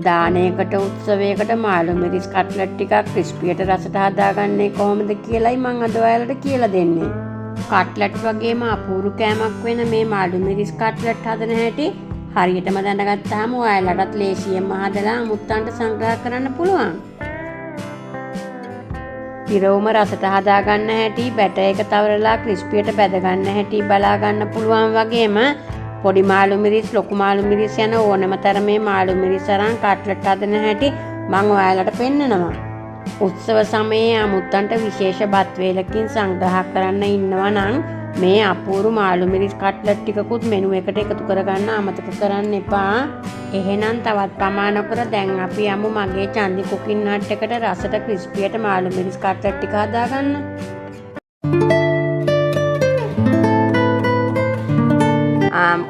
දානයකට උත්සවයකට මාළු මිරිස් කට්ලට් ටිකක් ක්‍රිස්පියට රසට හදාගන්නේ කොහොමද කියලායි මම අද ඔයාලට කියලා දෙන්නේ. කට්ලට් වගේම අපූරු කෑමක් වෙන මේ මාළු මිරිස් කට්ලට් හදන හැටි හරියටම දැනගත්තාම ඔයාලටත් ලේසියෙන්ම හදලා අමුත්තන්ට සංග්‍රහ කරන්න පුළුවන්. පිරවුම රසට හදාගන්න හැටි, බැටර් එක තවරලා ක්‍රිස්පියට බැද ගන්න හැටි බලා ගන්න පුළුවන් වගේම පොඩි මාළු මිරිස්, ලොකු මාළු මිරිස් යන ඕනම තරමේ මාළු මිරිස් අරන් කට්ලට් හදන හැටි මම ඔයාලට පෙන්නනවා. උත්සව සමයේ අමුත්තන්ට විශේෂ බත් වේලකින් සංග්‍රහ කරන්න ඉන්නවා නම් මේ අපූරු මාළු මිරිස් කට්ලට් ටිකකුත් මෙනු එකට එකතු කරගන්න අමතක කරන්න එපා. එහෙනම් තවත් ප්‍රමාණ කර දැන් අපි යමු මගේ චන්දි කුකින් හට් එකට රසට ක්‍රිස්පියට මාළු මිරිස් කට්ලට් ටික හදාගන්න.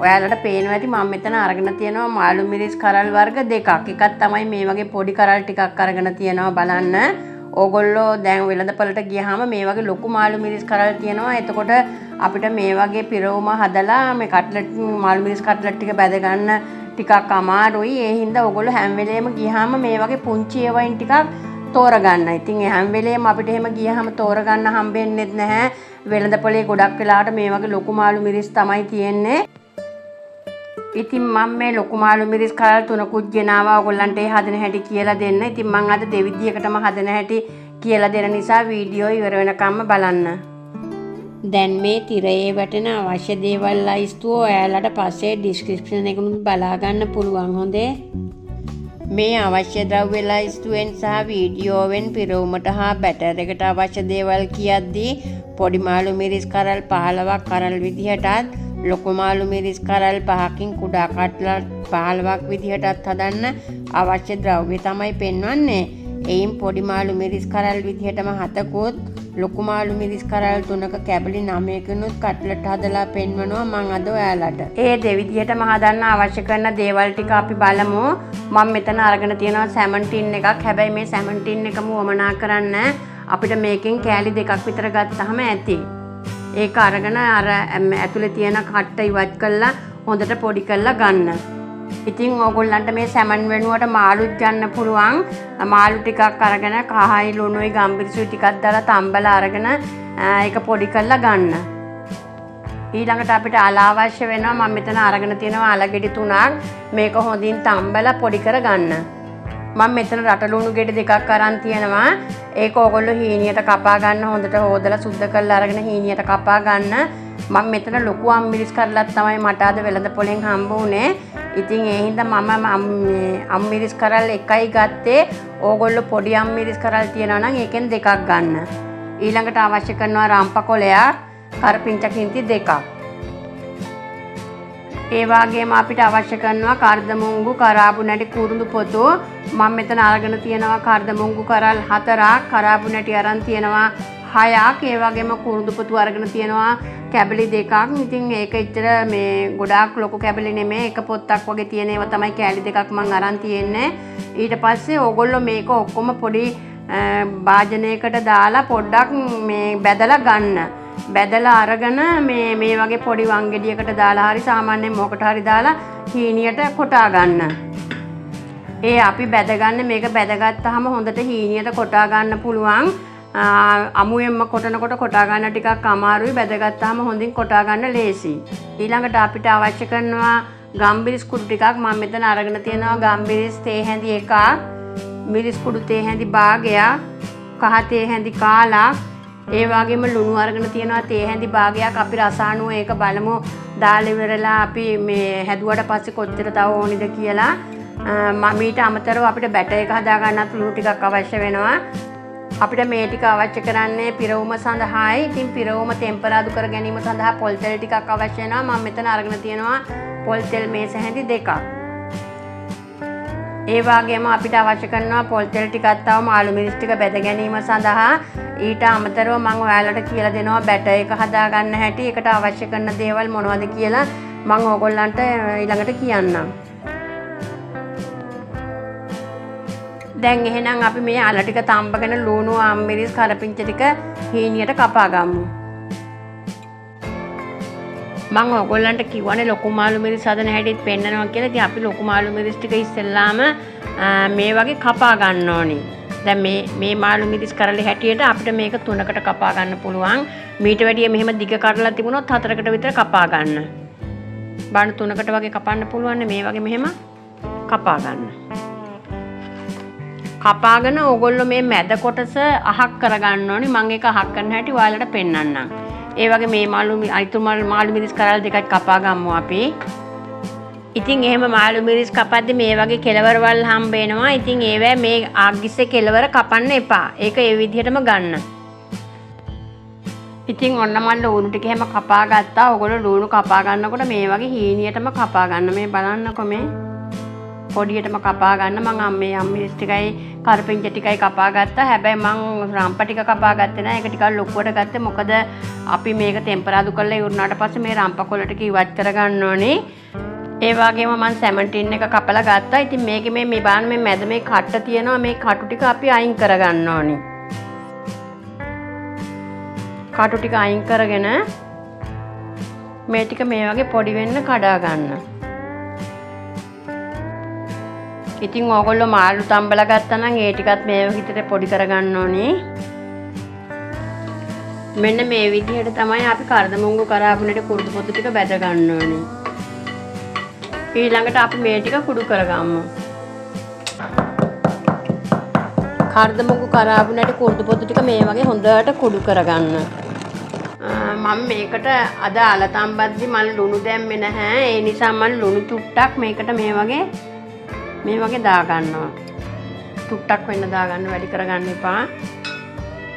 ඔයාලට පේනවා ඇති මම මෙතන අරගෙන තියෙනවා මාළු මිරිස් කරල් වර්ග දෙකක්. එකක් තමයි මේ වගේ පොඩි කරල් ටිකක් අරගෙන තියෙනවා බලන්න. ඕගොල්ලෝ දැන් වෙළඳපළට ගියාම මේ වගේ ලොකු මාළු මිරිස් කරල් තියෙනවා. එතකොට අපිට මේ වගේ පිරවුම හදලා මේ කට්ලට් මාළු මිරිස් කට්ලට් ටික බැද ගන්න ටිකක් අමාරුයි. ඒ හින්දා ඕගොල්ලෝ හැම වෙලේම ගියාම මේ වගේ පුංචි ඒවායින් ටිකක් තෝරගන්න. ඉතින් හැම වෙලේම අපිට එහෙම ගියාම තෝරගන්න හම්බෙන්නේ නැහැ. වෙළඳපොලේ ගොඩක් වෙලාවට මේ වගේ ලොකු මාළු මිරිස් තමයි තියෙන්නේ. ඉතින් මම මේ ලොකු මාළු මිරිස් කරල් තුනකුත් ගෙනාවා ඔයගොල්ලන්ට ඒ හදන හැටි කියලා දෙන්න. ඉතින් මම අද දෙවිදියකටම හදන හැටි කියලා දෙන නිසා වීඩියෝ ඉවර වෙනකම්ම බලන්න. දැන් මේ තිරයේ වැටෙන අවශ්‍ය දේවල් ලයිස්තුව ඔයාලට පස්සේ ඩිස්ක්‍රිප්ෂන් එකෙනුත් බලා ගන්න පුළුවන් හොඳේ. මේ අවශ්‍ය ද්‍රව්‍ය ලයිස්තුවෙන් සහ වීඩියෝවෙන් පිරවුමට හා බැටර් එකට අවශ්‍ය දේවල් කියද්දී පොඩි මාළු මිරිස් කරල් 15ක් කරල් විදිහටත් ලොකු මාළු මිරිස් කරල් 5කින් කුඩා කට්ලට් 15ක් විදිහටත් හදන්න අවශ්‍ය ද්‍රව්‍ය තමයි පෙන්වන්නේ. එයින් පොඩි මාළු මිරිස් කරල් විදිහටම 7කුත් ලොකු මාළු මිරිස් කරල් 3ක කැබලි 9කිනුත් කට්ලට් හදලා පෙන්වනවා මම අද ඔයාලට. ඒ දෙවිදිහටම හදන්න අවශ්‍ය කරන දේවල් ටික අපි බලමු. මම මෙතන අරගෙන තියෙනවා සැමන් ටින් එකක්. හැබැයි මේ සැමන් ටින් එකම වමනා කරන්න අපිට මේකෙන් කෑලි 2ක් විතර ගත්තාම ඇති. ඒක අරගෙන අර ඇතුලේ තියෙන කට්ට ඉවත් කරලා හොඳට පොඩි කරලා ගන්න. ඉතින් ඕගොල්ලන්ට මේ සැමන් වෙනුවට මාළුත් ගන්න පුළුවන්. මාළු ටිකක් අරගෙන කහයි ලුණුයි ගම්බිරිසුයි ටිකක් දාලා තම්බලා අරගෙන ඒක පොඩි කරලා ගන්න. ඊළඟට අපිට අල අවශ්‍ය වෙනවා. මම මෙතන අරගෙන තියෙනවා අල ගෙඩි 3ක්. මේක හොඳින් තම්බලා පොඩි කර ගන්න. මම මෙතන රටලුණු ගෙඩි 2ක් අරන් තියෙනවා. ඒක ඕගොල්ලෝ හීනියට කපා ගන්න. හොඳට හොදලා සුද්ධ කරලා අරගෙන හීනියට කපා ගන්න. මම මෙතන ලොකු අම්මිරිස් කරලක් තමයි මට අද වෙළඳ පොලෙන් හම්බ වුණේ. ඉතින් ඒ හින්දා මම අම්මිරිස් කරල් එකයි ගත්තේ. ඕගොල්ලෝ පොඩි අම්මිරිස් කරල් තියනවා නම් ඒකෙන් දෙකක් ගන්න. ඊළඟට අවශ්‍ය කරනවා රම්ප කොලයක්, කරපිංචා කින්ති 2ක්. ඒ වගේම අපිට අවශ්‍ය කරනවා කරදමුංගු, කරාබු නැටි, කුරුඳු පොතු. මම මෙතන අරගෙන තියෙනවා කරදමුංගු කරල් 4ක්, කරාබු නැටි අරන් තියෙනවා 6ක්. ඒ වගේම කුරුඳු පොතු අරගෙන තියෙනවා කැබලි 2ක්. ඉතින් ඒක ඉතර මේ ගොඩාක් ලොකු කැබලි නෙමෙයි. එක පොත්තක් වගේ තියෙන ඒවා තමයි කැලි 2ක් මම අරන් තියෙන්නේ. ඊට පස්සේ ඕගොල්ලෝ මේක ඔක්කොම පොඩි භාජනයකට දාලා පොඩ්ඩක් මේ බැදලා ගන්න. බැදලා අරගෙන මේ වගේ පොඩි වංගෙඩියකට දාලා හරි සාමාන්‍යයෙන් මොකට හරි දාලා හීනියට කොටා ගන්න. ඒ අපි බැදගන්න මේක බැදගත්තාම හොඳට හීනියට කොටා ගන්න පුළුවන්. අමුයෙන්ම කොටනකොට කොටා ගන්න ටිකක් අමාරුයි. බැදගත්තාම හොඳින් කොටා ගන්න ලේසි. ඊළඟට අපිට අවශ්‍ය කරනවා ගම්බිරිස් කුඩු ටිකක්. මම මෙතන අරගෙන තියෙනවා ගම්බිරිස් තේ හැඳි 1ක්, මිරිස් කුඩු තේ හැඳි භාගයක්, කහ තේ හැඳි කාලක්. ඒ වගේම ලුණු අරගෙන තියෙනවා තේ හැඳි භාගයක්. අපි රස අනුව ඒක බලමු. දාලා ඉවරලා අපි මේ හැදුවට පස්සේ කොච්චර තව ඕනිද කියලා. ඊට අමතරව අපිට බැටර් එක හදා ගන්නත් ලුණු ටිකක් අවශ්‍ය වෙනවා. අපිට මේ ටික අවශ්‍ය කරන්නේ පිරවුම සඳහායි. ඉතින් පිරවුම ටෙම්පරාදු කර ගැනීම සඳහා පොල් තෙල් ටිකක් අවශ්‍ය වෙනවා. මම මෙතන අරගෙන තියෙනවා පොල් තෙල් මේස හැඳි 2ක්. ඒ වගේම අපිට අවශ්‍ය කරනවා පොල් තෙල් ටිකක් තව මාළු මිරිස් ටික බැද ගැනීම සඳහා. ඊට අමතරව මම ඔයාලට කියලා දෙනවා බැටර් එක හදා ගන්න හැටි. ඒකට අවශ්‍ය කරන දේවල් මොනවද කියලා මම ඕගොල්ලන්ට ඊළඟට කියන්නම්. දැන් එහෙනම් අපි මේ අල ටික තම්බගෙන ලුණු අම්මිරිස් කරපිංච ටික හීනියට කපා ගමු. මම ඔයගොල්ලන්ට කිව්වනේ ලොකු මාළු මිරිස් හදන හැටිත් පෙන්නනවා කියලා. ඉතින් අපි ලොකු මාළු මිරිස් ටික ඉස්සෙල්ලාම මේ වගේ කපා ගන්න ඕනි. දැන් මේ මාළු මිරිස් කරලේ හැටියට අපිට මේක 3කට කපා ගන්න පුළුවන්. මීට වැඩිය මෙහෙම දිග කරලා තිබුණොත් 4කට විතර කපා ගන්න. බාන 3කට වගේ කපන්න පුළුවන් මේ වගේ මෙහෙම කපා ගන්න. කපාගෙන ඕගොල්ලෝ මේ මැද කොටස අහක් කරගන්න ඕනි. මම ඒක අහක් කරන හැටි ඔයාලට පෙන්නන්නම්. ඒ වගේ මේ මාළු මිරිස් කරල් දෙකක් කපා ගමු අපි. ඉතින් එහෙම මාළු මිරිස් කපද්දි මේ වගේ කෙලවරවල් හම්බ වෙනවා. ඉතින් ඒවැ මේ ආග්ගිස්සේ කෙලවර කපන්න එපා. ඒක ඒ විදිහටම ගන්න. ඉතින් ඔන්න මම ලුණු ටික එහෙම කපා ගත්තා. ඔයගොල්ලෝ ලුණු කපා ගන්නකොට මේ වගේ හීනියටම කපා ගන්න. මේ බලන්නකො මේ පොඩියටම කපා ගන්න. මම මේ මිරිස් ටිකයි කරපිංච ටිකයි කපා ගත්තා. හැබැයි මම රම්ප ටික කපා ගත්තේ නැහැ. ඒක ටිකක් ලොකුවට ගත්තේ. මොකද අපි මේක ටෙම්පරාදු කරලා ඉවරනාට පස්සේ මේ රම්ප කොළ ටික ඉවත් කරගන්න ඕනේ. ඒ වගේම මම සැමන්ටින් එක කපලා ගත්තා. ඉතින් මේකේ මේ බලන්න මේ මැද මේ කට්ට තියෙනවා. මේ කටු ටික අපි අයින් කරගන්න ඕනේ. කටු ටික අයින් කරගෙන මේ ටික මේ වගේ පොඩි වෙන්න කඩා ගන්න. ඉතින් ඕගොල්ලෝ මාළු තම්බලා ගත්තා නම් ඒ ටිකත් මේ විදිහට පොඩි කරගන්න ඕනේ. මෙන්න මේ විදිහට තමයි අපි කරදමුංගු කරාබුනට කුරුදු පොතු ටික බැද ගන්න ඕනේ. ඊළඟට අපි මේ ටික කුඩු කරගමු. කරදමුංගු කරාබුනට කුරුදු පොතු ටික මේ වගේ හොඳට කුඩු කරගන්න. මම මේකට අද අල තම්බද්දි මම ලුණු දැම්මේ නැහැ. ඒ නිසා මම ලුණු චුට්ටක් මේකට මේ වගේ දා ගන්නවා. චුට්ටක් වෙන්න දා ගන්න, වැඩි කරගන්න එපා.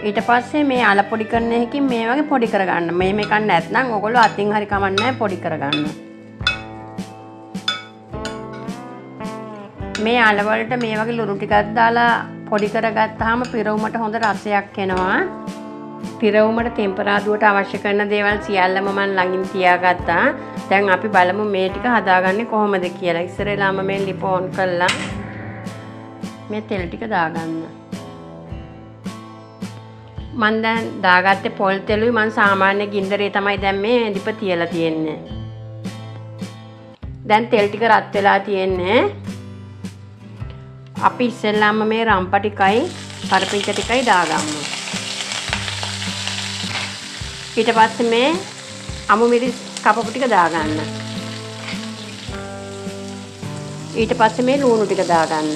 ඊට පස්සේ මේ අල පොඩි කරන එකකින් මේ වගේ පොඩි කරගන්න. මේක නැත්නම් ඔයගොල්ලෝ අතින් හරි කමන්නේ නැහැ, පොඩි කරගන්න. මේ අල වලට මේ වගේ ලුණු ටිකක් දාලා පොඩි කරගත්තාම පිරවුමට හොඳ රසයක් එනවා. පිරවුමට ටෙම්පරාදුවට අවශ්‍ය කරන දේවල් සියල්ලම මම ළඟින් තියාගත්තා. දැන් අපි බලමු මේ ටික හදාගන්නේ කොහොමද කියලා. ඉස්සරලාම මේ ලිප ඔන් කළා. මේ තෙල් ටික දාගන්න. මම දැන් දාගත්තේ පොල් තෙලුයි. මම සාමාන්‍ය ගින්දරේ තමයි දැන් මේ ලිප තියලා තියෙන්නේ. දැන් තෙල් ටික රත් වෙලා තියෙන්නේ. අපි ඉස්සෙල්ලාම මේ රම්ප ටිකයි කරපිංච ටිකයි දාගමු. ඊට පස්සේ මේ අමු මිරිස් කපපු ටික දාගන්න. ඊට පස්සේ මේ ලුණු ටික දාගන්න.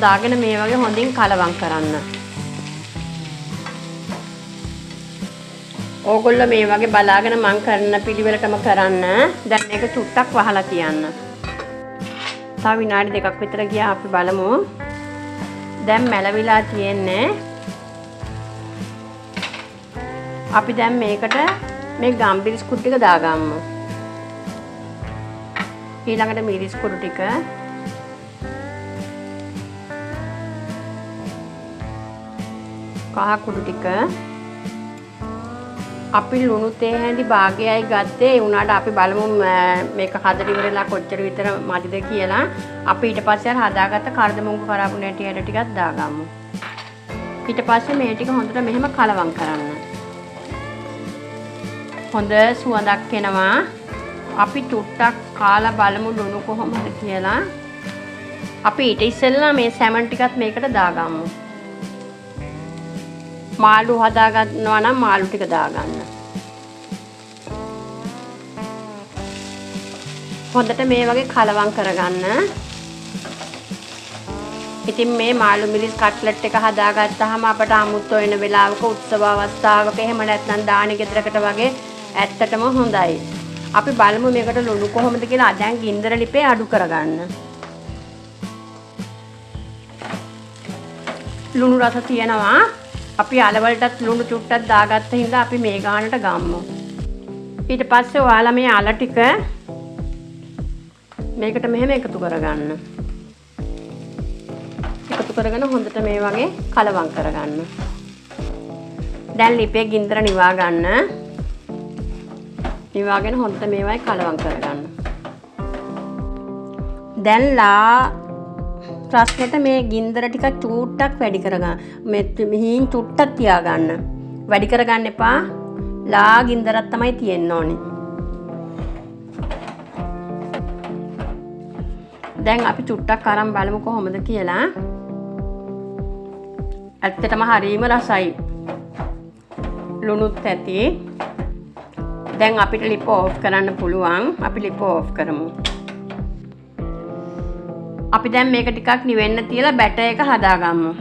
දාගෙන මේ වගේ හොඳින් කලවම් කරන්න. ඕගොල්ලෝ මේ වගේ බලාගෙන මං කරන පිළිවෙලටම කරන්න. දැන් මේක චුට්ටක් වහලා තියන්න. තව විනාඩි 2ක් විතර ගියා අපි බලමු. දැන් මැලවිලා තියෙන්නේ. අපි දැන් මේකට මේ ගම්බිරිස් කුඩු ටික දාගමු. ඊළඟට මිරිස් කුඩු ටික, කහ කුඩු ටික, අපි ලුණු තේ හැඳි භාගයයි ගත්තේ. ඒ වුණාට අපි බලමු මේක හදලා ඉවරලා කොච්චර විතර මදිද කියලා. අපි ඊට පස්සේ හදාගත්ත කරදමුංගු කරාබුන ඇටි ටිකක් දාගමු. ඊට පස්සේ මේ ටික හොඳට මෙහෙම කලවම් කරන්න. හොඳ සුවඳක් එනවා. අපි චුට්ටක් කාලා බලමු ලුණු කොහොමද කියලා. අපි ඊට ඉස්සෙල්ලා මේ සැමන් ටිකත් මේකට දාගමු. මාළු හදා ගන්නවා නම් මාළු ටික දාගන්න. හොඳට මේ වගේ කලවම් කරගන්න. ඉතින් මේ මාළු මිරිස් කට්ලට් එක හදාගත්තාම අපට අමුත් වෙන වෙලාවක උත්සව අවස්ථාවක එහෙම නැත්නම් දානි ගෙදරකට වගේ ඇත්තටම හොඳයි. අපි බලමු මේකට ලුණු කොහොමද කියලා. දැන් ගින්දර ලිපේ අඩු කරගන්න. ලුණු රස තියෙනවා. අපි අලවලටත් ලුණු චුට්ටක් දාගත්ත හින්දා අපි මේ ගානට ගම්මු. ඊට පස්සේ ඔයාලා මේ අල ටික මේකට මෙහෙම එකතු කරගන්න. එකතු කරගෙන හොඳට මේ වගේ කලවම් කරගන්න. දැන් ලිපේ ගින්දර නිවා ගන්න. නිවාගෙන හොඳට මේවයි කලවම් කරගන්න. දැන් ප්‍රශ්නෙට මේ ගින්දර ටික චූට්ටක් වැඩි කරගන්න. මෙහින් චුට්ටක් තියාගන්න. වැඩි කරගන්න එපා. ලා ගින්දරක් තමයි තියෙන්න ඕනේ. දැන් අපි චුට්ටක් අරන් බලමු කොහොමද කියලා. ඇත්තටම හරිම රසයි. ලුණුත් ඇති. දැන් අපිට ලිප ඕෆ් කරන්න පුළුවන්. අපි ලිප ඕෆ් කරමු. අපි දැන් මේක ටිකක් නිවෙන්න තියලා බැටර් එක හදාගමු.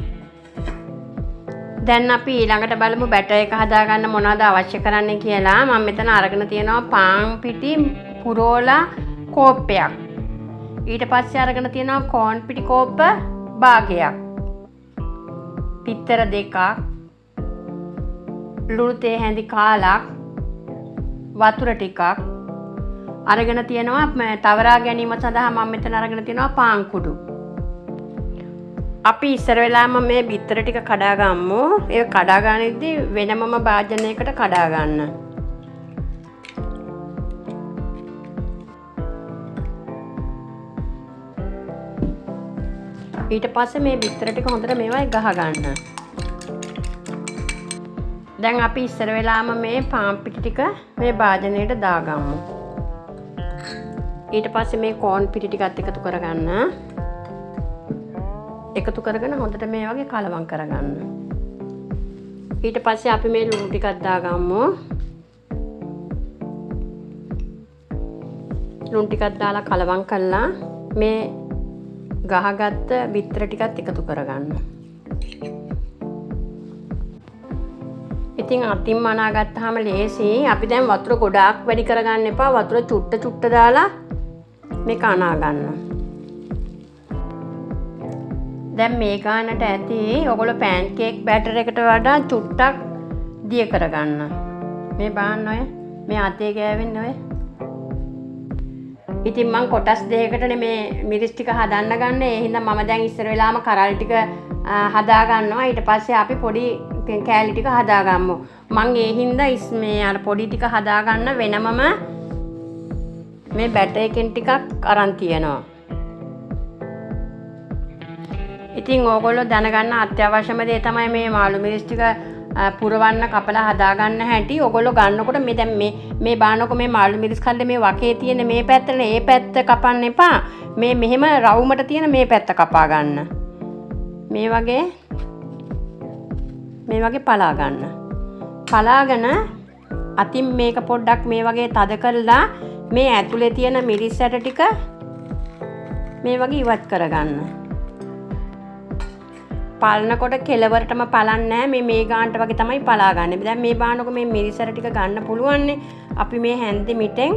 දැන් අපි ඊළඟට බලමු බැටර් එක හදාගන්න මොනවද අවශ්‍ය කරන්නේ කියලා. මම මෙතන අරගෙන තියෙනවා පාන් පිටි පුරෝලා කෝප්පයක්. ඊට පස්සේ අරගෙන තියෙනවා කෝන් පිටි කෝප්ප භාගයක්. පිත්තර දෙකක්. ලුණු තේ හැඳි කාලක්. වතුර ටිකක් අරගෙන තියෙනවා. තවරා ගැනීම සඳහා මම මෙතන අරගෙන තියෙනවා පාන් කුඩු. අපි ඉස්සර වෙලාම මේ බිත්තර ටික කඩා ගමු. ඒක කඩා ගන්නෙද්දී වෙනමම භාජනයකට කඩා ගන්න. ඊට පස්සේ මේ බිත්තර ටික හොඳට මේවයි ගහ ගන්න. දැන් අපි ඉස්සර වෙලාම මේ පාන් පිටි ටික මේ භාජනයට දාගමු. ඊට පස්සේ මේ කෝන් පිටි ටිකත් එකතු කරගන්න. එකතු කරගෙන හොඳට මේ වගේ කලවම් කරගන්න. ඊට පස්සේ අපි මේ ලුණු ටිකක් දාගමු. ලුණු ටිකක් දාලා කලවම් කළා මේ ගහගත්ත බිත්තර ටිකත් එකතු කරගන්න. ඉතින් අතින් මනා ගත්තාම ලේසි. අපි දැන් වතුර ගොඩාක් වැඩි කරගන්න එපා. වතුර චුට්ට දාලා මේක අනා ගන්න. දැන් මේ ගානට ඇති ඔයගොල්ලෝ පෑන් කේක් බැටර් එකට වඩා චුට්ටක් දිය කරගන්න. මේ බාන්න ඔය මේ අතේ ගෑවෙන්නේ ඔය. ඉතින් මම කොටස් දෙකකටනේ මේ මිරිස් ටික හදන්න ගන්න. ඒ හින්දා මම දැන් ඉස්සර වෙලාම කරල් ටික හදා ගන්නවා. ඊට පස්සේ අපි පොඩි කෑලි ටික හදාගමු. මං ඒ හින්දා මේ අර පොඩි ටික හදාගන්න වෙනමම මේ බැටර් එකෙන් ටිකක් අරන් තියනවා. ඉතින් ඕගොල්ලෝ දැනගන්න අත්‍යවශ්‍යම දේ තමයි මේ මාළු මිරිස් ටික පුරවන්න කපලා හදාගන්න හැටි. ඕගොල්ලෝ ගන්නකොට මේ දැන් මේ බානකො මේ මාළු මිරිස් කල්ලේ මේ වකේ තියෙන මේ පැත්තනේ ඒ පැත්ත කපන්න එපා. මේ මෙහෙම රවුමට තියෙන මේ පැත්ත කපා ගන්න. මේ වගේ පලා ගන්න. පලාගෙන අතින් මේක පොඩ්ඩක් මේ වගේ තද කරලා මේ ඇතුලේ තියෙන මිරිස් ඇට ටික මේ වගේ ඉවත් කරගන්න. පලනකොට කෙලවරටම පලන්නේ නැහැ. මේ ගානට වගේ තමයි පලා ගන්න. දැන් මේ බානකො මේ මිරිස් ඇට ටික ගන්න පුළුවන්නේ. අපි මේ හැන්දේ මිටෙන්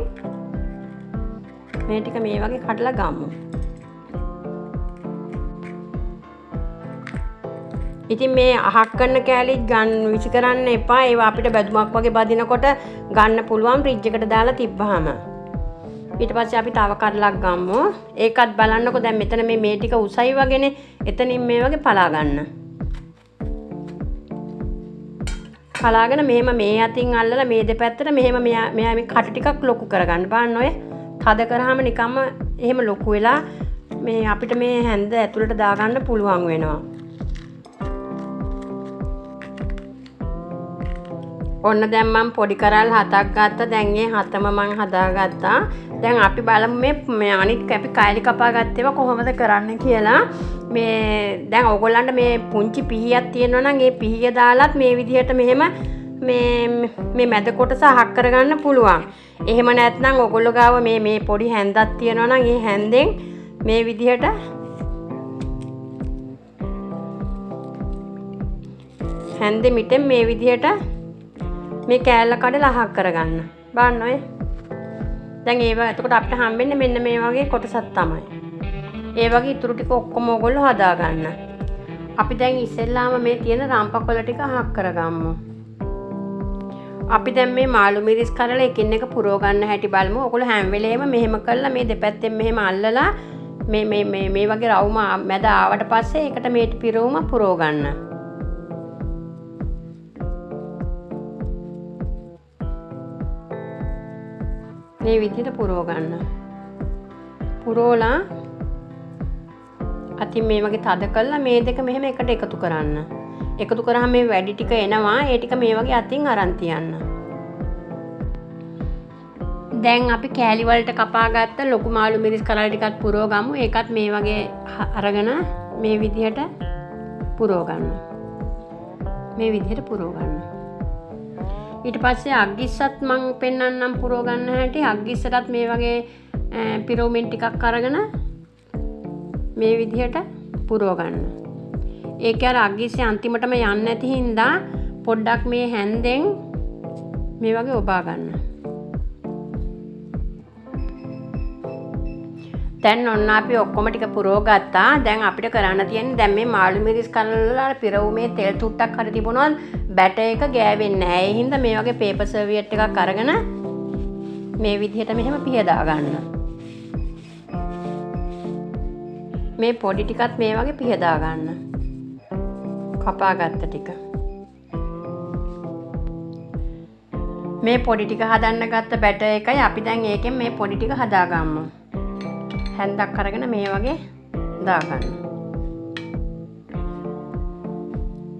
මේ ටික මේ වගේ කඩලා ගමු. ඉතින් මේ අහක් කරන කෑලි ගන්න විසි කරන්න එපා. ඒවා අපිට බැදුමක් වගේ බදිනකොට ගන්න පුළුවන් ෆ්‍රිජ් එකට දාලා තිබ්බහම. ඊට පස්සේ අපි තව කඩලක් ගමු. ඒකත් බලන්නකො දැන් මෙතන මේ ටික උසයි වගේනේ. එතනින් මේ වගේ පලා ගන්න. පලාගෙන මෙහෙම මේ අතින් අල්ලලා මේ දෙපැත්තට මෙහෙම මෙයා මේ කට ටිකක් ලොකු කරගන්න. බලන්න ඔය තද කරාම නිකම්ම එහෙම ලොකු වෙලා මේ අපිට මේ හැන්ද ඇතුළට දාගන්න පුළුවන් වෙනවා. ඔන්න දැන් මම පොඩි කරල් 7ක් ගත්තා. දැන් මේ 7ම මම හදාගත්තා. දැන් අපි බලමු මේ අනිත් අපි කෑලි කපා ගත්තේවා කොහොමද කරන්න කියලා. මේ දැන් ඕගොල්ලන්ට මේ පුංචි පිහියක් තියෙනවා නම් ඒ පිහිය දාලත් මේ විදිහට මෙහෙම මේ මැද කොටස අහක් කරගන්න පුළුවන්. එහෙම නැත්නම් ඕගොල්ලෝ ගාව මේ පොඩි හැන්දක් තියෙනවා නම් ඒ හැන්දෙන් මේ විදිහට හැන්දෙ මිටෙන් මේ විදිහට මේ කෑල්ල කඩලා අහක් කරගන්න. බලන්න ඔය. දැන් ඒව එතකොට අපිට හම්බෙන්නේ මෙන්න මේ වගේ කොටසක් තමයි. ඒ වගේ ඉතුරු ටික ඔක්කොම ඕගොල්ලෝ හදා ගන්න. අපි දැන් ඉස්සෙල්ලාම මේ තියෙන රම්පකොළ ටික අහක් කරගමු. අපි දැන් මේ මාළු මිරිස් කරලා එකින් එක පුරව ගන්න හැටි බලමු. ඔයගොල්ලෝ හැම වෙලේම මෙහෙම කරලා මේ දෙපැත්තෙන් මෙහෙම අල්ලලා මේ වගේ රවුම මැද ආවට පස්සේ ඒකට මේ පිරවුම පුරව ගන්න. මේ විදිහට පුරව ගන්න. පුරවලා අතින් මේ වගේ තද කරලා මේ දෙක මෙහෙම එකට එකතු කරන්න. එකතු කරාම මේ වැඩි ටික එනවා. ඒ ටික මේ වගේ අතින් අරන් තියන්න. දැන් අපි කෑලි වලට කපා ගත්ත ලොකු මාළු මිරිස් කරල් ටිකත් පුරව ගමු. ඒකත් මේ වගේ අරගෙන මේ විදිහට පුරව ගන්න. මේ විදිහට පුරව ගන්න. ඊට පස්සේ අග්ගිස්සත් මම පෙන්නන්නම් පුරව ගන්න හැටි. අග්ගිස්සටත් මේ වගේ පිරෝමින් ටිකක් අරගෙන මේ විදිහට පුරව ගන්න. ඒක අර අග්ගිස්සේ අන්තිමටම යන්නේ නැති හින්දා පොඩ්ඩක් මේ හැන්දෙන් මේ වගේ ඔබා ගන්න. දැන් ඔන්න අපි ඔක්කොම ටික පුරව ගත්තා. දැන් අපිට කරන්න තියෙන්නේ දැන් මේ මාළු මිරිස් කරලා පිරවුමේ තෙල් තුට්ටක් හරි තිබුණොත් බැටර් එක ගෑවෙන්නේ නැහැ. ඒ හින්දා මේ වගේ පේපර් සර්වියට් එකක් අරගෙන මේ විදිහට මෙහෙම පිහදා ගන්න. මේ පොඩි ටිකත් මේ වගේ පිහදා ගන්න. කපා ගත්ත ටික. මේ පොඩි ටික හදන්න ගත්ත බැටර් එකයි අපි දැන් ඒකෙන් මේ පොඩි ටික හදාගමු. හැන්දක් අරගෙන මේ වගේ දාගන්න.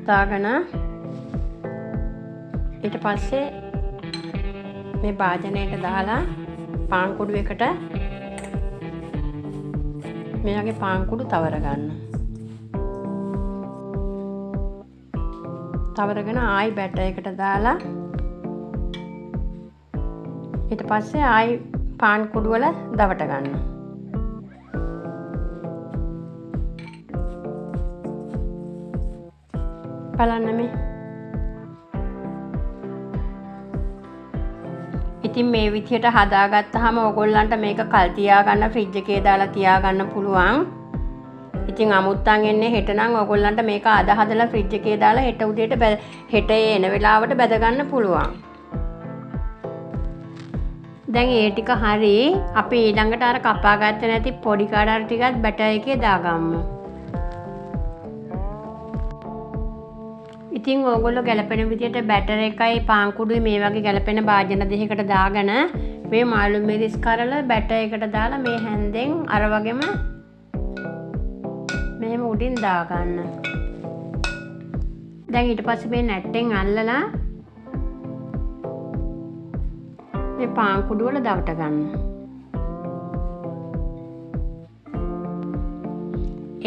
දාගෙන ඊට පස්සේ මේ භාජනයට දාලා පාන් කුඩු එකට මේ වගේ පාන් කුඩු තවර ගන්න. තවරගෙන ආයි බැටර් එකට දාලා ඊට පස්සේ ආයි පාන් කුඩු වල දවට ගන්න. බලන්න මේ. ඉතින් මේ විදිහට හදාගත්තාම ඕගොල්ලන්ට මේක කල් තියාගන්න ෆ්‍රිජ් එකේ දාලා තියාගන්න පුළුවන්. ඉතින් අමුත්තන් එන්නේ හෙට නම් ඕගොල්ලන්ට මේක අද හදලා ෆ්‍රිජ් එකේ දාලා හෙට උදේට හෙට එන වෙලාවට බැද ගන්න පුළුවන්. දැන් ඒ ටික හරි අපි ඊළඟට අර කපා ගත්තේ නැති පොඩි කඩාර ටිකත් බැටර් එකේ දාගමු. ඉතින් ඕගොල්ලෝ ගැලපෙන විදිහට බැටර් එකයි පාන් කුඩුයි මේ වගේ ගැලපෙන භාජන දෙකකට දාගෙන මේ මාළු මිරිස් කරල බැටර් එකට දාලා මේ හැන්දෙන් අර වගේම මෙහෙම උඩින් දාගන්න. දැන් ඊට පස්සේ මේ නැට්ටෙන් අල්ලලා මේ පාන් කුඩු වල දවට ගන්න.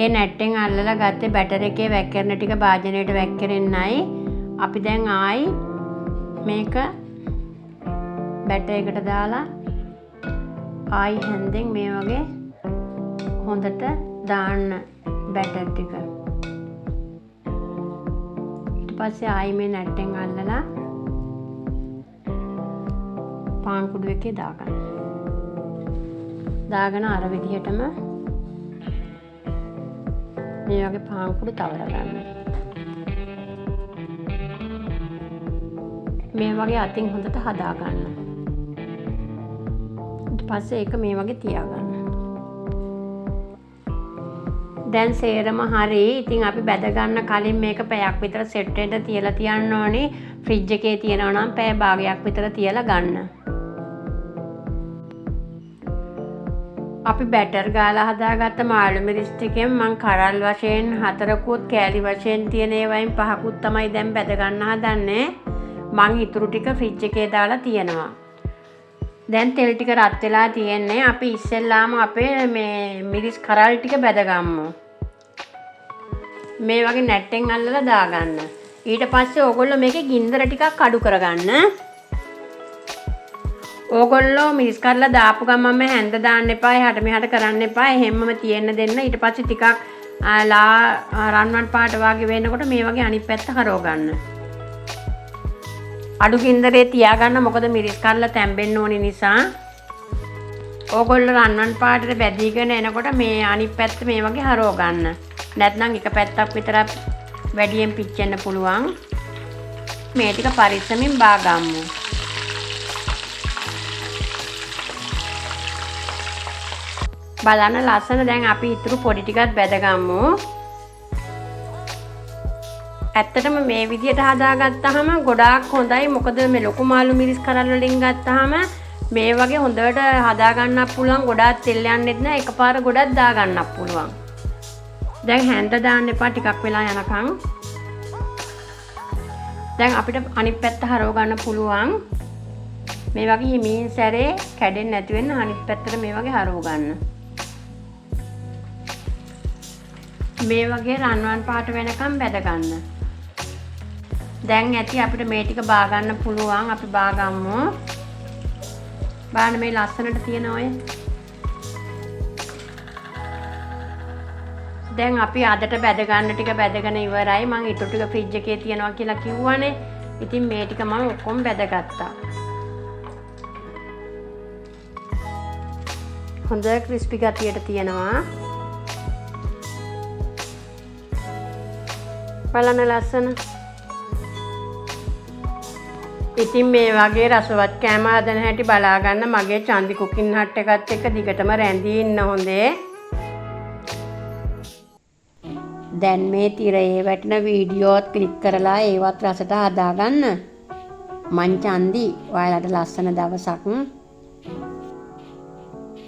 ඒ නැට්ටෙන් අල්ලලා ගත්තේ බැටර් එකේ වැක්කිරෙන ටික භාජනයට වැක්කිරෙන්නයි. අපි දැන් ආයි මේක බැටර් එකට දාලා ආයි හැන්දෙන් මේ වගේ හොඳට දාන්න බැටර් ටික. ඊට පස්සේ ආයි මේ නැට්ටෙන් අල්ලලා පාන් කුඩු එකේ දාගන්න. දාගෙන අර විදිහටම මේ වගේ පාන් කුඩු තවර ගන්න. මේ වගේ අතින් හොඳට හදා ගන්න. ඊට පස්සේ ඒක මේ වගේ තියාගන්න. දැන් සේරම හරි. ඉතින් අපි බැද ගන්න කලින් මේක පැයක් විතර සෙට් වෙන්න තියලා තියන්න ඕනේ. ෆ්‍රිජ් එකේ තියනවා නම් පැය භාගයක් විතර තියලා ගන්න. අපි බැටර් ගාලා හදාගත්ත මාළු මිරිස් ටිකෙන් මං කරල් වශයෙන් 4කුත් කෑලි වශයෙන් තියෙන ඒවායින් 5කුත් තමයි දැන් බැද ගන්න හදන්නේ. මං ඊටු ටික ෆ්‍රිජ් එකේ දාලා තියෙනවා. දැන් තෙල් ටික රත් වෙලා තියෙන්නේ. අපි ඉස්සෙල්ලාම අපේ මේ මිරිස් කරල් ටික බැදගමු. මේ වගේ නැට්ටෙන් අල්ලලා දාගන්න. ඊට පස්සේ ඕගොල්ලෝ මේකේ ගින්දර ටිකක් අඩු කරගන්න. ඕගොල්ලෝ මිරිස් කරලා දාපු ගමන්ම හැන්ද දාන්න එපා. එහාට මෙහාට කරන්න එපා. එහෙම්මම තියෙන්න දෙන්න. ඊට පස්සේ ටිකක් රන්වන් පාට වගේ වෙනකොට මේ වගේ අනිත් පැත්ත හරව ගන්න. අඩු ගින්දරේ තියාගන්න. මොකද මිරිස් කරලා තැම්බෙන්න ඕනි නිසා. ඕගොල්ලෝ රන්වන් පාටට බැදීගෙන එනකොට මේ අනිත් පැත්ත මේ වගේ හරව ගන්න. නැත්නම් එක පැත්තක් විතර වැඩියෙන් පිච්චෙන්න පුළුවන්. මේ ටික පරිස්සමින් බාගමු. බලන්න ලස්සන. දැන් අපි ඊටු පොඩි ටිකක් බැදගමු. ඇත්තටම මේ විදිහට හදාගත්තාම ගොඩාක් හොඳයි. මොකද මේ ලොකු මාළු මිරිස් කරල් වලින් ගත්තාම මේ වගේ හොඳට හදා ගන්නත් පුළුවන්. ගොඩාක් තෙල් යන්නෙත් නෑ. එකපාර ගොඩක් දා ගන්නත් පුළුවන්. දැන් හැන්ද දාන්න එපා ටිකක් වෙලා යනකම්. දැන් අපිට අනිත් පැත්ත හරව ගන්න පුළුවන්. මේ වගේ හිමින් සැරේ කැඩෙන්නේ නැති වෙන්න අනිත් පැත්තට මේ වගේ හරව ගන්න. මේ වගේ රන්වන් පාට වෙනකම් බැද ගන්න. දැන් ඇති අපිට මේ ටික බා ගන්න පුළුවන්. අපි බා ගමු. බලන්න මේ ලස්සනට තියෙන ඔය. දැන් අපි අදට බැද ගන්න ටික බැදගෙන ඉවරයි. මම ඊටු ටික ෆ්‍රිජ් එකේ තියනවා කියලා කිව්වනේ. ඉතින් මේ ටික මම ඔක්කොම බැදගත්තා. හොඳ ක්‍රිස්පි ගතියට තියෙනවා. බලන්න ලස්සන. ඉතින් මේ වගේ රසවත් කෑම හදන හැටි බලා ගන්න මගේ චන්දි කුකින් හට් එකත් එක්ක දිගටම රැඳී ඉන්න හොඳේ. දැන් මේ තිරයේ වැටෙන වීඩියෝත් ක්ලික් කරලා ඒවත් රසට හදාගන්න. මං චන්දි ඔයාලට ලස්සන දවසක්.